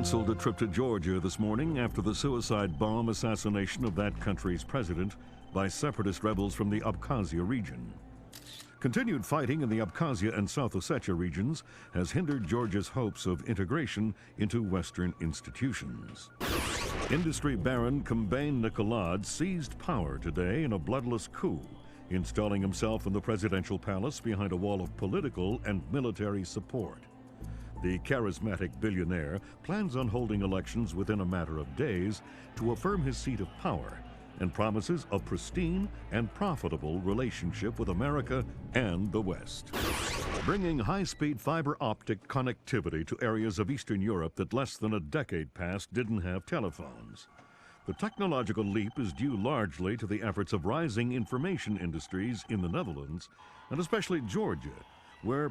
canceled a trip to Georgia this morning after the suicide bomb assassination of that country's president by separatist rebels from the Abkhazia region. Continued fighting in the Abkhazia and South Ossetia regions has hindered Georgia's hopes of integration into Western institutions. Industry baron Kombain Nikolad seized power today in a bloodless coup, installing himself in the presidential palace behind a wall of political and military support. The charismatic billionaire plans on holding elections within a matter of days to affirm his seat of power and promises a pristine and profitable relationship with America and the West. Bringing high-speed fiber optic connectivity to areas of Eastern Europe that less than a decade past didn't have telephones. The technological leap is due largely to the efforts of rising information industries in the Netherlands, and especially Georgia, where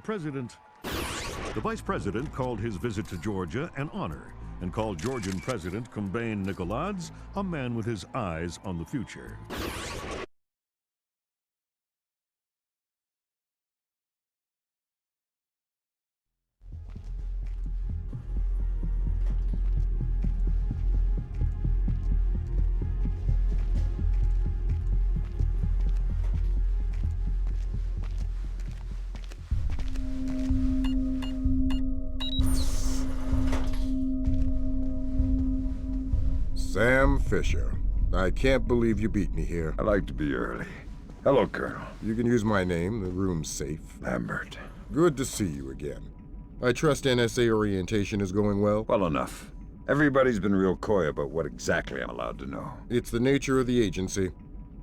the Vice President called his visit to Georgia an honor and called Georgian President Kombain Nikolad a man with his eyes on the future. Sam Fisher. I can't believe you beat me here. I like to be early. Hello, Colonel. You can use my name. The room's safe. Lambert. Good to see you again. I trust NSA orientation is going well? Well enough. Everybody's been real coy about what exactly I'm allowed to know. It's the nature of the agency.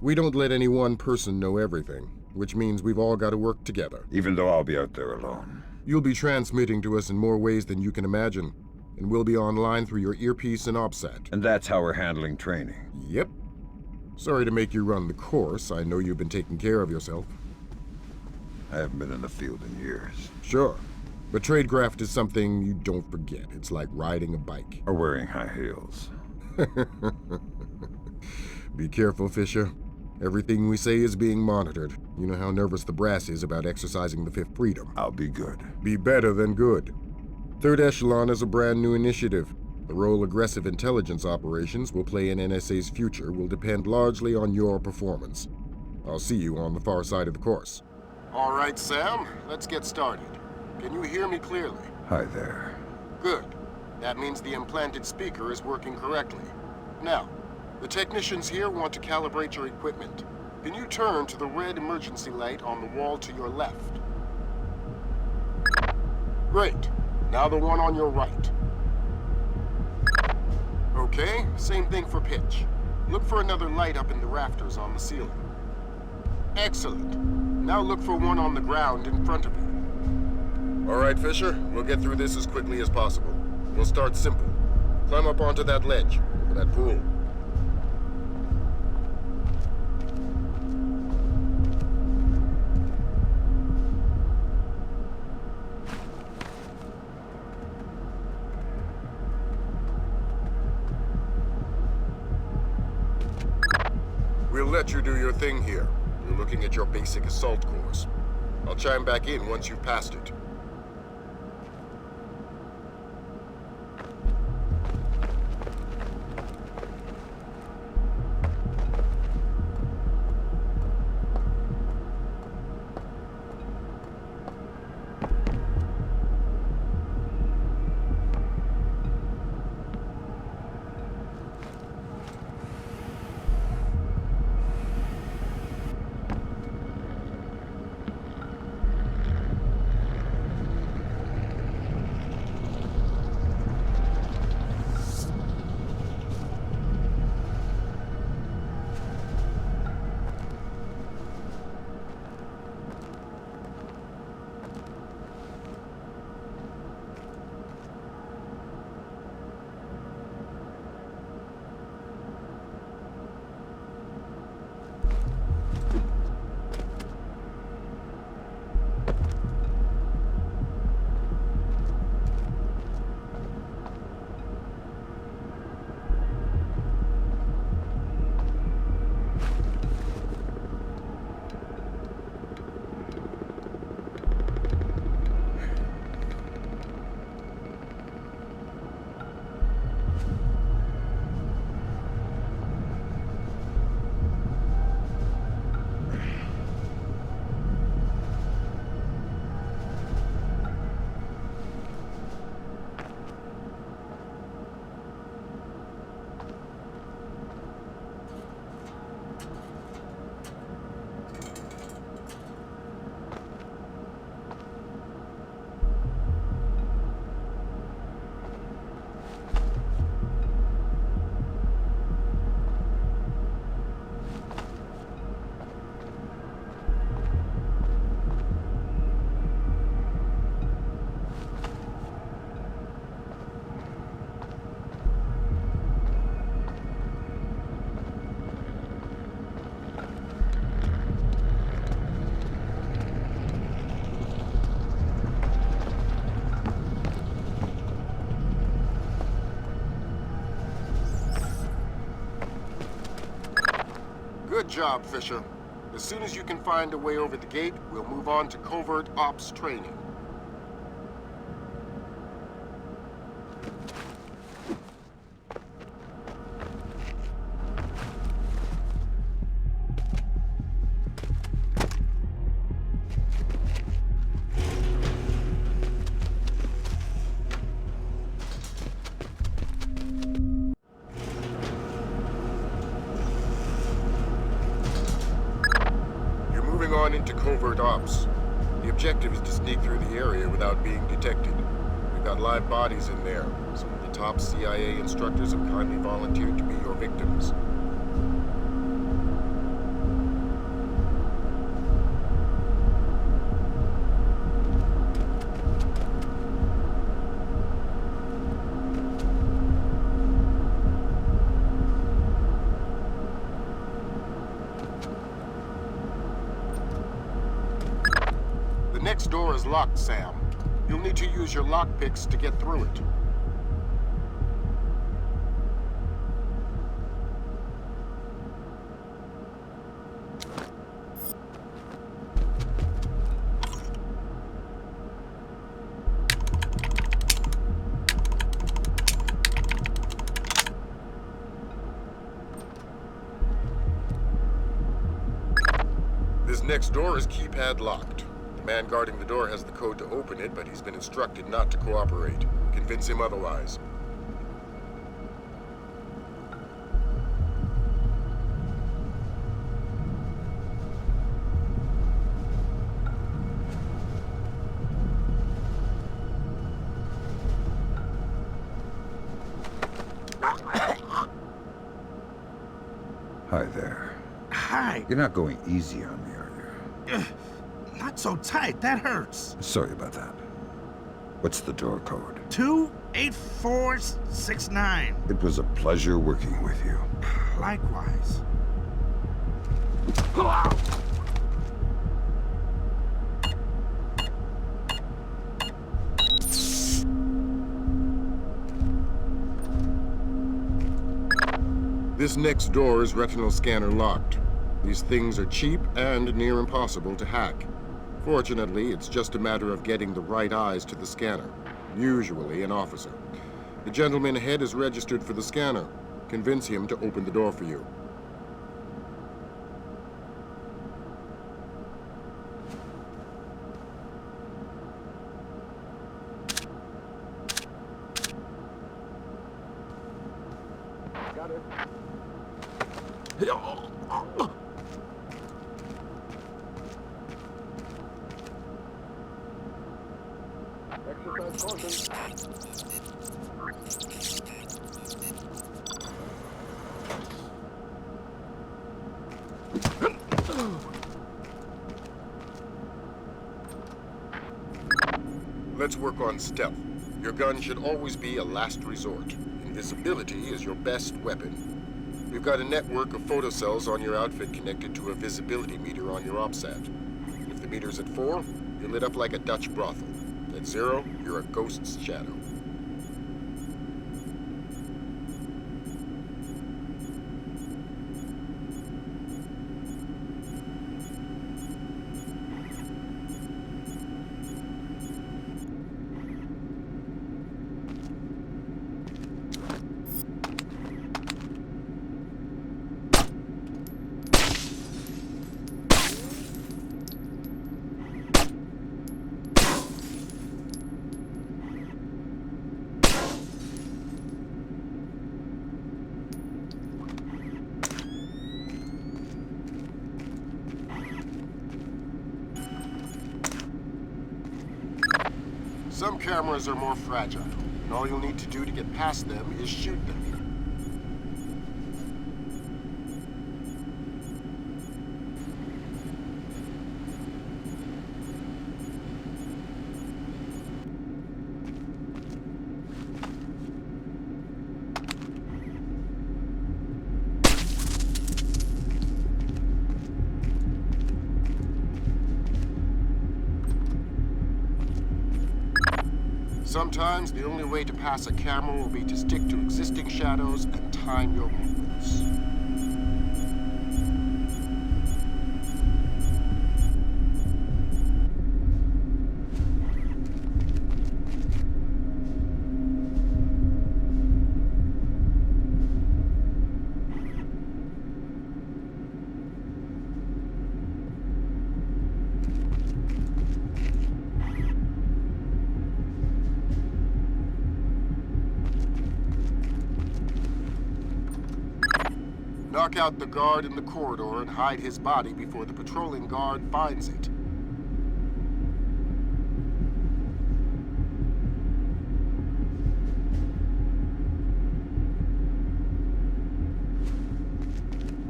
We don't let any one person know everything, which means we've all got to work together. Even though I'll be out there alone. You'll be transmitting to us in more ways than you can imagine, and we'll be online through your earpiece and OPSAT. And that's how we're handling training. Yep. Sorry to make you run the course. I know you've been taking care of yourself. I haven't been in the field in years. Sure. But tradecraft is something you don't forget. It's like riding a bike. Or wearing high heels. Be careful, Fisher. Everything we say is being monitored. You know how nervous the brass is about exercising the Fifth Freedom. I'll be good. Be better than good. Third Echelon is a brand new initiative. The role aggressive intelligence operations will play in NSA's future will depend largely on your performance. I'll see you on the far side of the course. All right, Sam, let's get started. Can you hear me clearly? Hi there. Good. That means the implanted speaker is working correctly. Now, the technicians here want to calibrate your equipment. Can you turn to the red emergency light on the wall to your left? Great. Now the one on your right. Okay, same thing for pitch. Look for another light up in the rafters on the ceiling. Excellent. Now look for one on the ground in front of you. All right, Fisher, we'll get through this as quickly as possible. We'll start simple. Climb up onto that ledge, over that pool. We'll let you do your thing here. You're looking at your basic assault course. I'll chime back in once you've passed it. Good job, Fisher. As soon as you can find a way over the gate, we'll move on to covert ops training. Moving on into covert ops. The objective is to sneak through the area without being detected. We've got live bodies in there. Some of the top CIA instructors have kindly volunteered to be your victims. The next door is locked, Sam. You'll need to use your lockpicks to get through it. This next door is keypad locked. The man guarding the door has the code to open it, but he's been instructed not to cooperate. Convince him otherwise. Hi there. Hi. You're not going easy on me, are you? Not so tight. That hurts. Sorry about that. What's the door code? 28469. It was a pleasure working with you. Likewise. This next door is retinal scanner locked. These things are cheap and near impossible to hack. Fortunately, it's just a matter of getting the right eyes to the scanner, usually an officer. The gentleman ahead is registered for the scanner. Convince him to open the door for you. Got it. Exercise caution. Let's work on stealth. Your gun should always be a last resort. Invisibility is your best weapon. We've got a network of photocells on your outfit connected to a visibility meter on your OPSAT. If the meter's at 4, you're lit up like a Dutch brothel. At 0, you're a ghost's shadow. Some cameras are more fragile, and all you'll need to do to get past them is shoot them. Sometimes the only way to pass a camera will be to stick to existing shadows and time your movements. Knock out the guard in the corridor and hide his body before the patrolling guard finds it.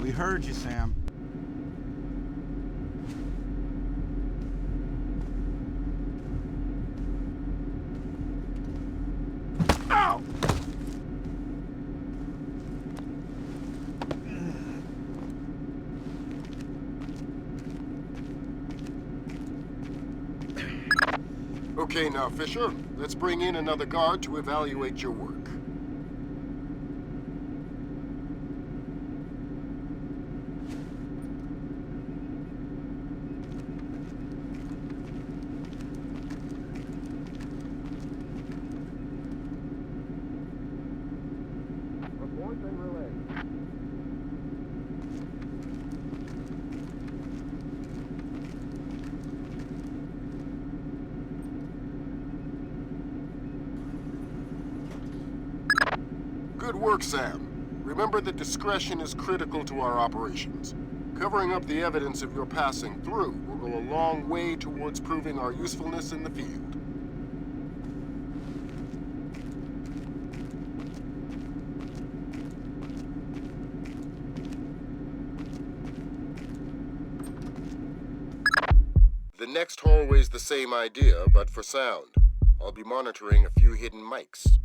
We heard you, Sam. Ow! Okay, now, Fisher, let's bring in another guard to evaluate your work. Report and relay. Good work, Sam. Remember that discretion is critical to our operations. Covering up the evidence of your passing through will go a long way towards proving our usefulness in the field. The next hallway's the same idea, but for sound. I'll be monitoring a few hidden mics.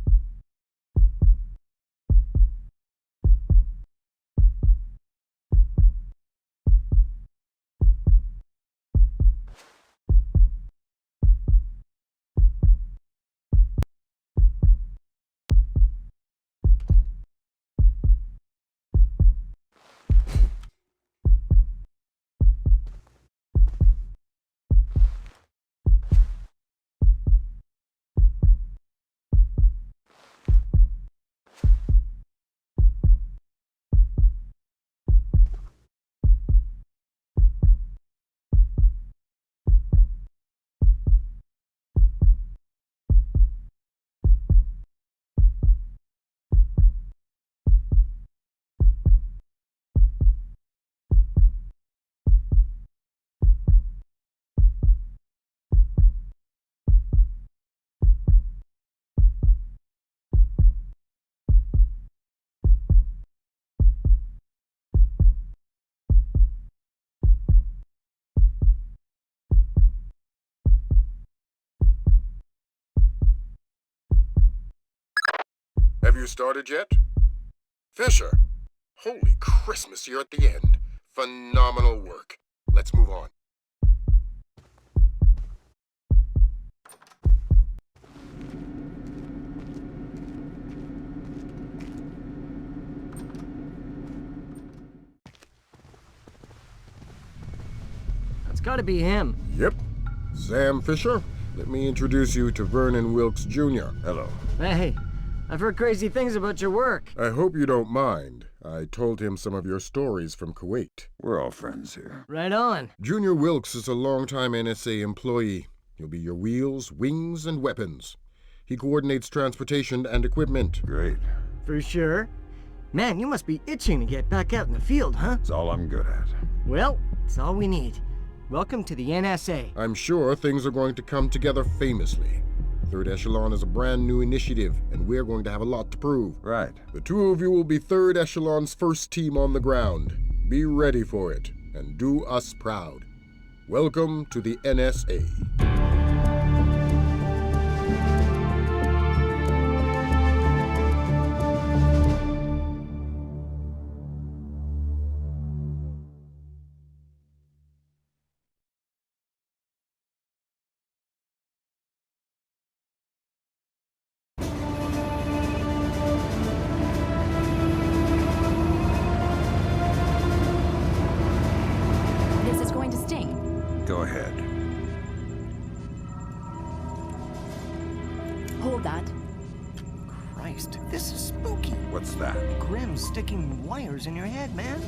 Have you started yet? Fisher! Holy Christmas, you're at the end. Phenomenal work. Let's move on. That's gotta be him. Yep. Sam Fisher, let me introduce you to Vernon Wilkes Jr. Hello. Hey, I've heard crazy things about your work. I hope you don't mind. I told him some of your stories from Kuwait. We're all friends here. Right on. Junior Wilkes is a longtime NSA employee. He'll be your wheels, wings, and weapons. He coordinates transportation and equipment. Great. For sure. Man, you must be itching to get back out in the field, huh? It's all I'm good at. Well, it's all we need. Welcome to the NSA. I'm sure things are going to come together famously. Third Echelon is a brand new initiative, and we're going to have a lot to prove. Right. The two of you will be Third Echelon's first team on the ground. Be ready for it, and do us proud. Welcome to the NSA. Go ahead. Hold that. Christ, this is spooky. What's that? Grim sticking wires in your head, man.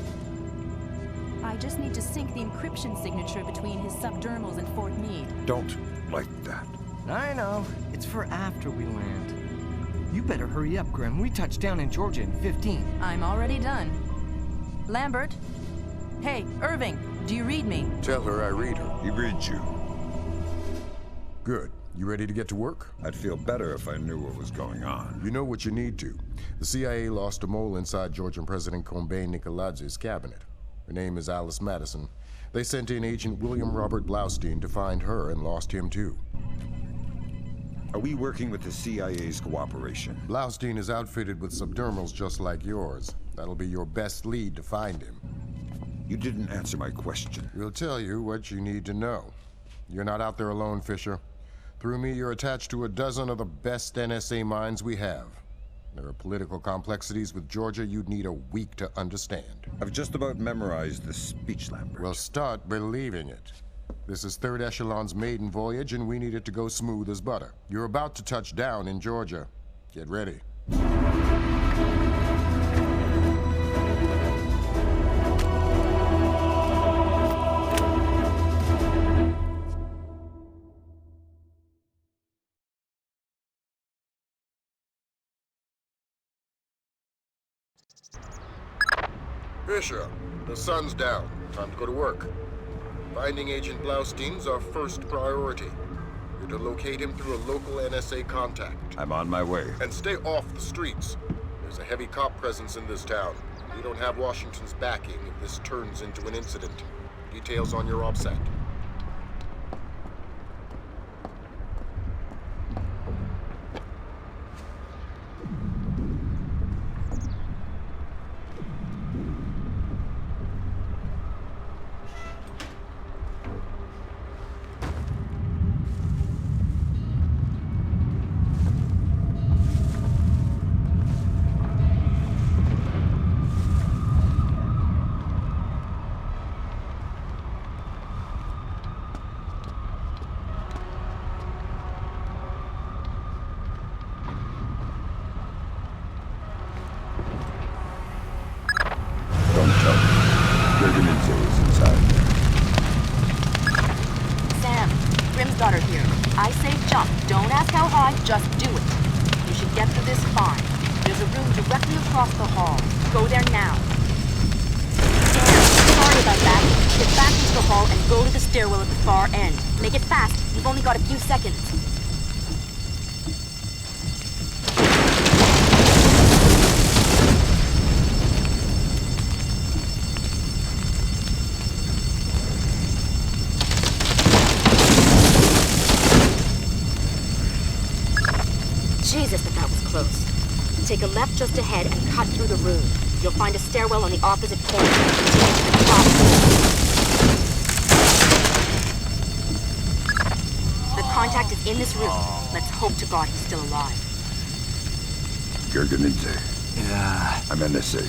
I just need to sync the encryption signature between his subdermals and Fort Meade. Don't like that. I know. It's for after we land. You better hurry up, Grim. We touch down in Georgia in 15. I'm already done. Lambert? Hey, Irving, do you read me? Tell her I read her. He reads you. Good. You ready to get to work? I'd feel better if I knew what was going on. You know what you need to. The CIA lost a mole inside Georgian President Kombay Nikoladz's cabinet. Her name is Alice Madison. They sent in Agent William Robert Blaustein to find her and lost him too. Are we working with the CIA's cooperation? Blaustein is outfitted with subdermals just like yours. That'll be your best lead to find him. You didn't answer my question. We'll tell you what you need to know. You're not out there alone, Fisher. Through me, you're attached to a dozen of the best NSA minds we have. There are political complexities with Georgia you'd need a week to understand. I've just about memorized the speech, Lambert. Well, start believing it. This is Third Echelon's maiden voyage, and we need it to go smooth as butter. You're about to touch down in Georgia. Get ready. Fisher, the sun's down. Time to go to work. Finding Agent Blaustein's our first priority. You're to locate him through a local NSA contact. I'm on my way. And stay off the streets. There's a heavy cop presence in this town. We don't have Washington's backing if this turns into an incident. Details on your OPSAT. Daughter here. I say jump. Don't ask how high, just do it. You should get through this fine. There's a room directly across the hall. Go there now. Damn, sorry about that. Get back into the hall and go to the stairwell at the far end. Make it fast. You've only got a few seconds. Jesus, but that was close. Take a left just ahead and cut through the room. You'll find a stairwell on the opposite corner. Continue to the top floor. The contact is in this room. Let's hope to God he's still alive. Gergenidze. Yeah, I'm NSA.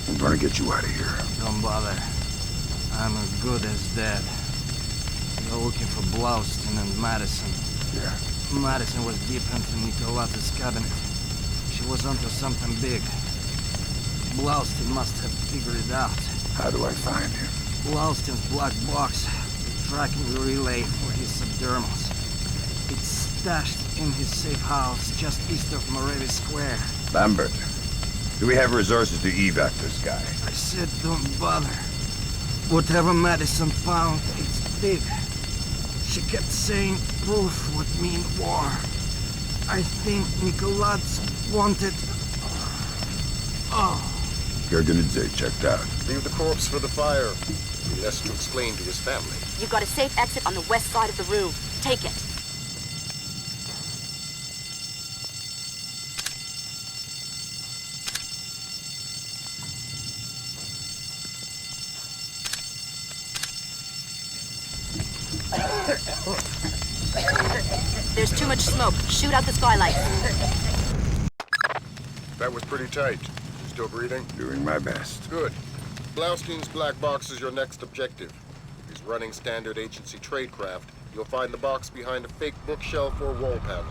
I'm gonna get you out of here. don't bother. I'm as good as dead. You're looking for Blaustein and Madison. Yeah. Madison was deep into Nikoladz's cabinet. She was onto something big. Blaustein must have figured it out. How do I find him? Blaustein's black box, the tracking relay for his subdermals. It's stashed in his safe house just east of Moravi Square. Lambert, do we have resources to evac this guy? I said don't bother. Whatever Madison found, it's big. She kept saying proof would mean war. I think Nikoladze wanted... Oh. Gergenidze checked out. Leave the corpse for the fire. He has to explain to his family. You've got a safe exit on the west side of the room. Take it. There's too much smoke. Shoot out the skylight. That was pretty tight. You still breathing? Doing my best. Good. Blaustein's black box is your next objective. If he's running standard agency tradecraft, you'll find the box behind a fake bookshelf or wall panel.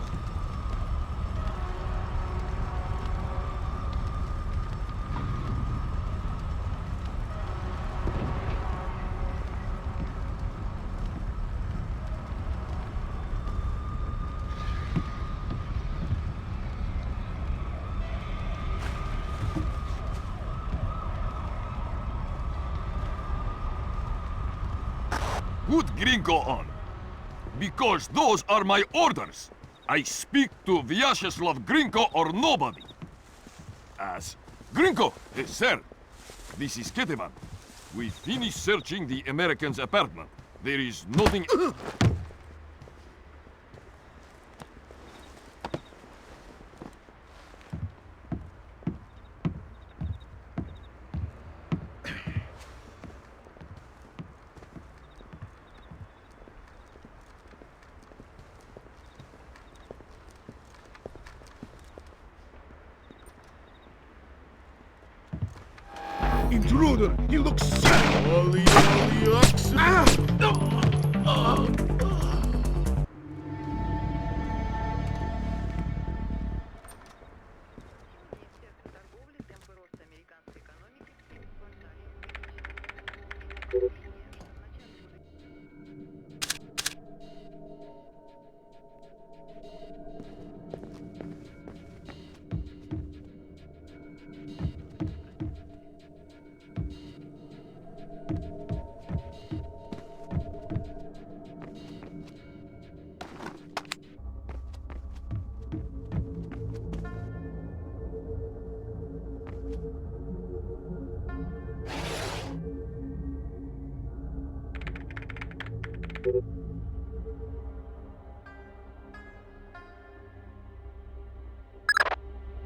Put Gringo on. Because those are my orders. I speak to Vyacheslav Gringo or nobody. As Gringo, sir. This is Ketevan. We finished searching the American's apartment. There is nothing... Intruder! He looks sad! Ollie, oxen!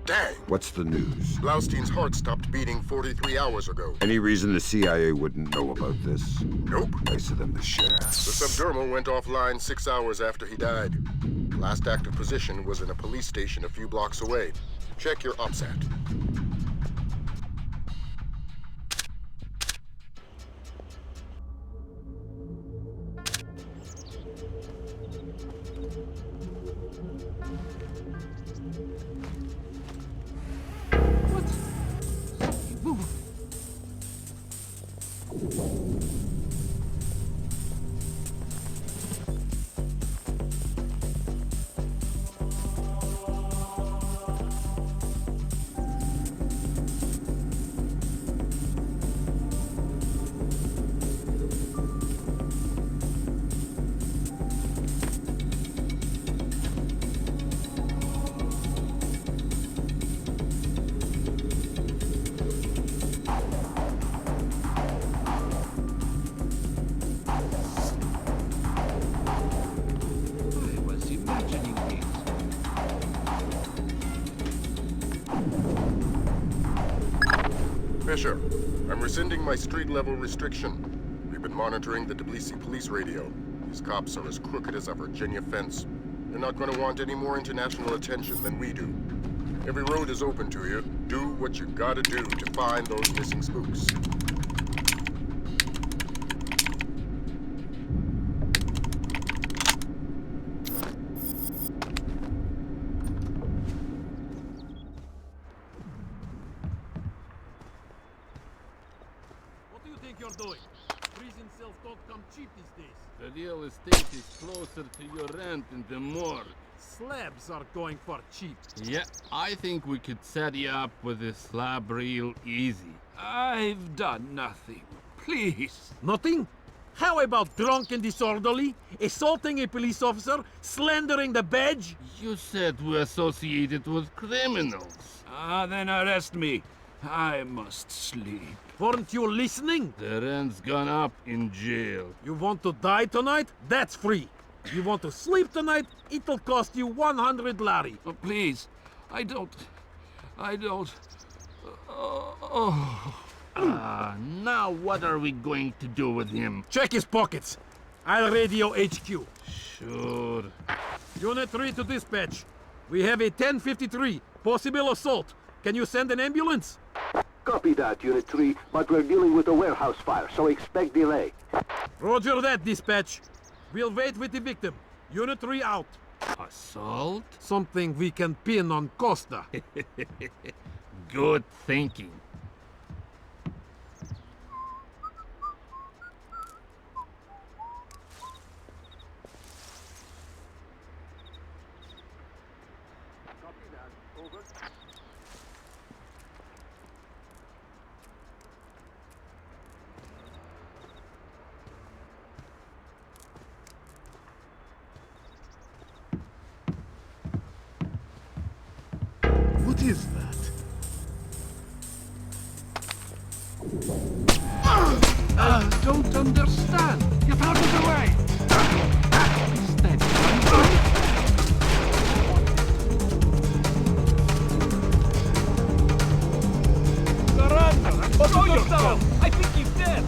Dang! What's the news? Blaustein's heart stopped beating 43 hours ago. Any reason the CIA wouldn't know about this? Nope. Nice of them to share. The subdermal went offline 6 hours after he died. Last active position was in a police station a few blocks away. Check your OPSAT. Fisher, I'm rescinding my street-level restriction. We've been monitoring the Tbilisi police radio. These cops are as crooked as a Virginia fence. They're not going to want any more international attention than we do. Every road is open to you. Do what you gotta do to find those missing spooks. You're doing. Prison cells don't come cheap these days. The real estate is closer to your rent in the morgue. Slabs are going for cheap. Yeah, I think we could set you up with a slab real easy. I've done nothing. Please. Nothing? How about drunk and disorderly, assaulting a police officer, slandering the badge? You said we're associated with criminals. Then arrest me. I must sleep. Weren't you listening? The rent's gone up in jail. You want to die tonight? That's free. You want to sleep tonight? It'll cost you 100 lari. Oh, please. I don't... now what are we going to do with him? Check his pockets. I'll radio HQ. Sure. Unit 3 to dispatch. We have a 1053. Possible assault. Can you send an ambulance? Copy that, Unit 3, but we're dealing with a warehouse fire, so expect delay. Roger that, dispatch. We'll wait with the victim. Unit 3 out. Assault? Something we can pin on Costa. Good thinking. Copy that. Over. is that? I don't understand. Get out of the way! Steady, surrender! Show yourself! I think he's dead!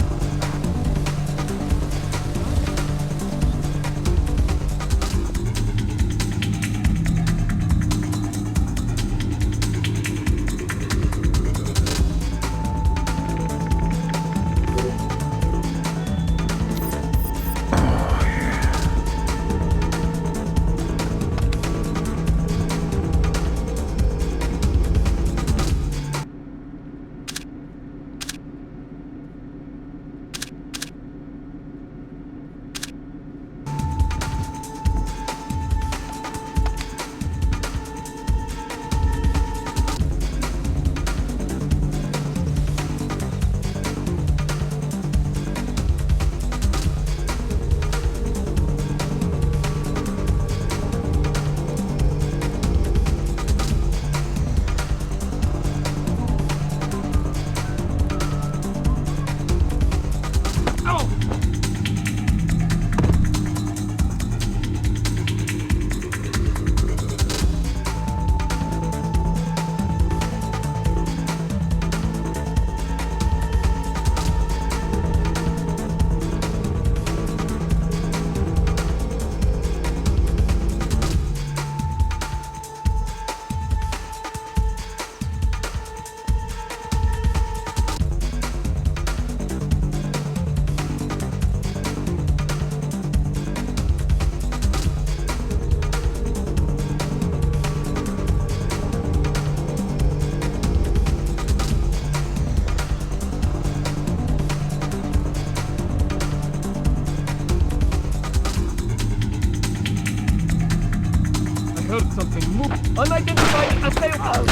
Heard something move. Unidentified assailant.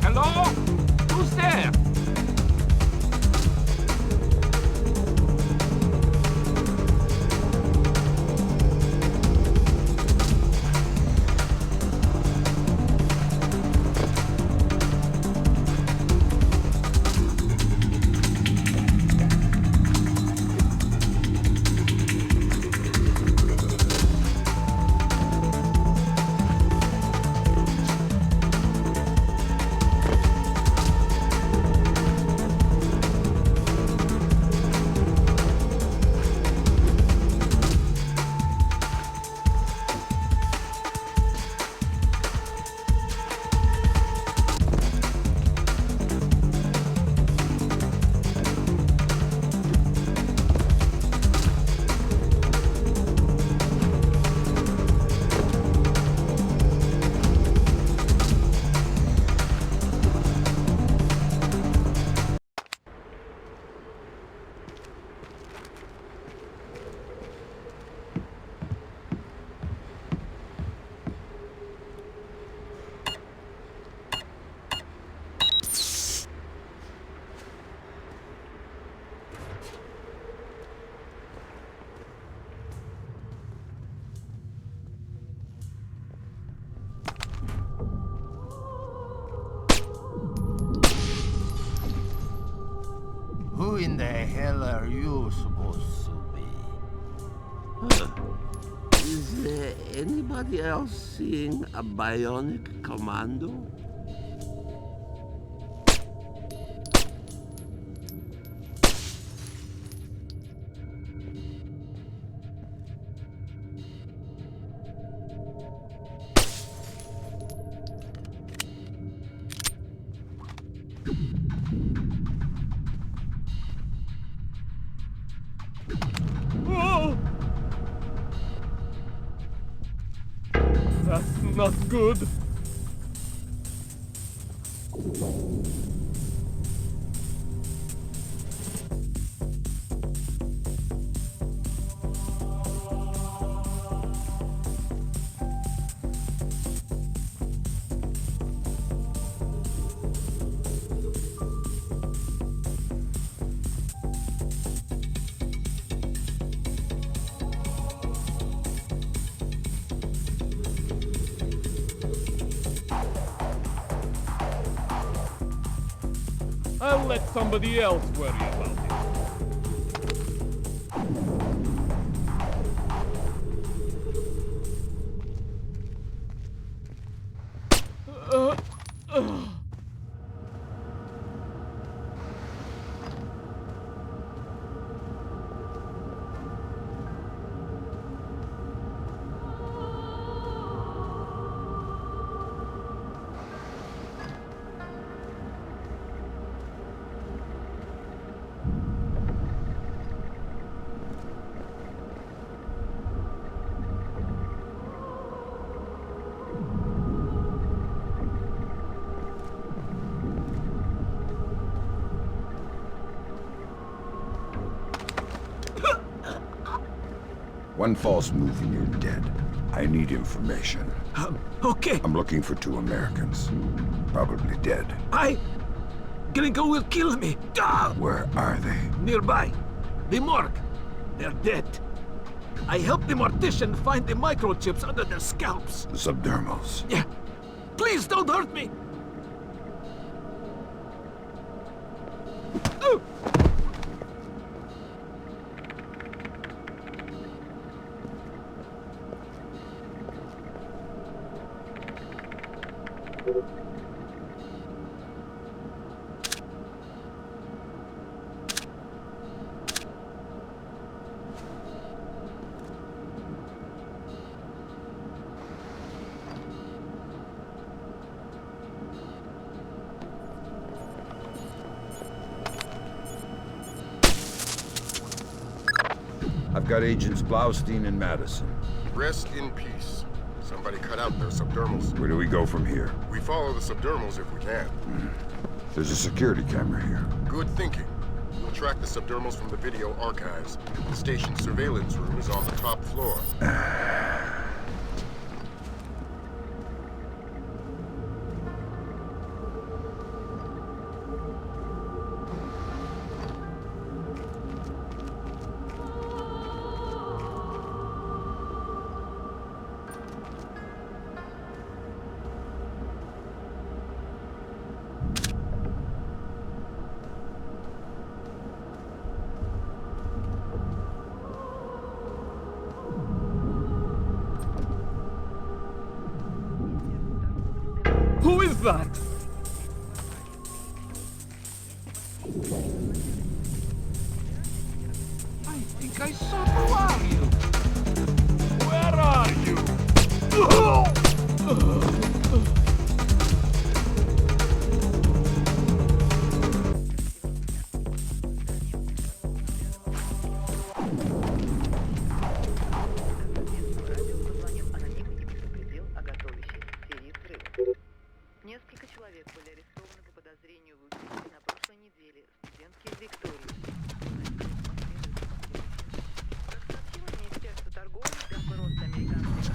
Hello? Who's there? Who in the hell are you supposed to be? Is there anybody else seeing a bionic commando? That's not good. I'll let somebody else worry about it. One false move and you're dead. I need information. Okay. I'm looking for 2 Americans. Probably dead. Gringo will kill me. Ah! Where are they? Nearby. The morgue. They're dead. I helped the mortician find the microchips under their scalps. The subdermals. Yeah. Please don't hurt me. I've got Agents Blaustein and Madison. Rest in peace. Somebody cut out their subdermals. Where do we go from here? We follow the subdermals if we can. There's a security camera here. Good thinking. We'll track the subdermals from the video archives. The station's surveillance room is on the top floor. Who is that? I think I saw. Who are you? Where are you? Несколько человек были арестованы по подозрению в убийстве на прошлой неделе студентки из Виктории. Как сообщило Министерство торговли, темпы роста американской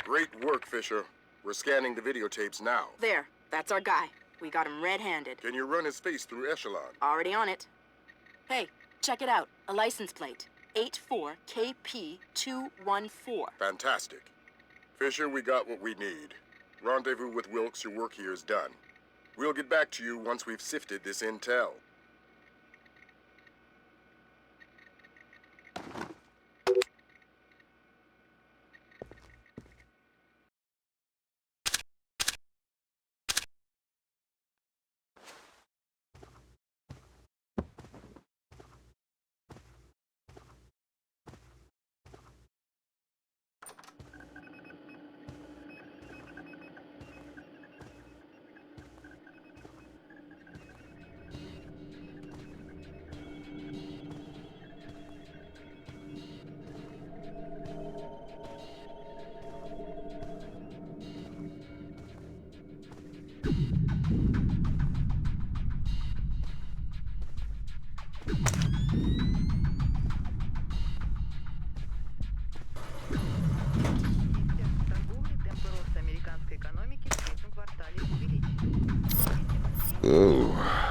Great work, Fisher. We're scanning the videotapes now. There. That's our guy. We got him red-handed. Can you run his face through Echelon? Already on it. Hey, check it out. A license plate. 84KP214. Fantastic. Fisher, we got what we need. Rendezvous with Wilkes, your work here is done. We'll get back to you once we've sifted this intel. Темпы роста американской экономики в третьем квартале увеличились. Oh.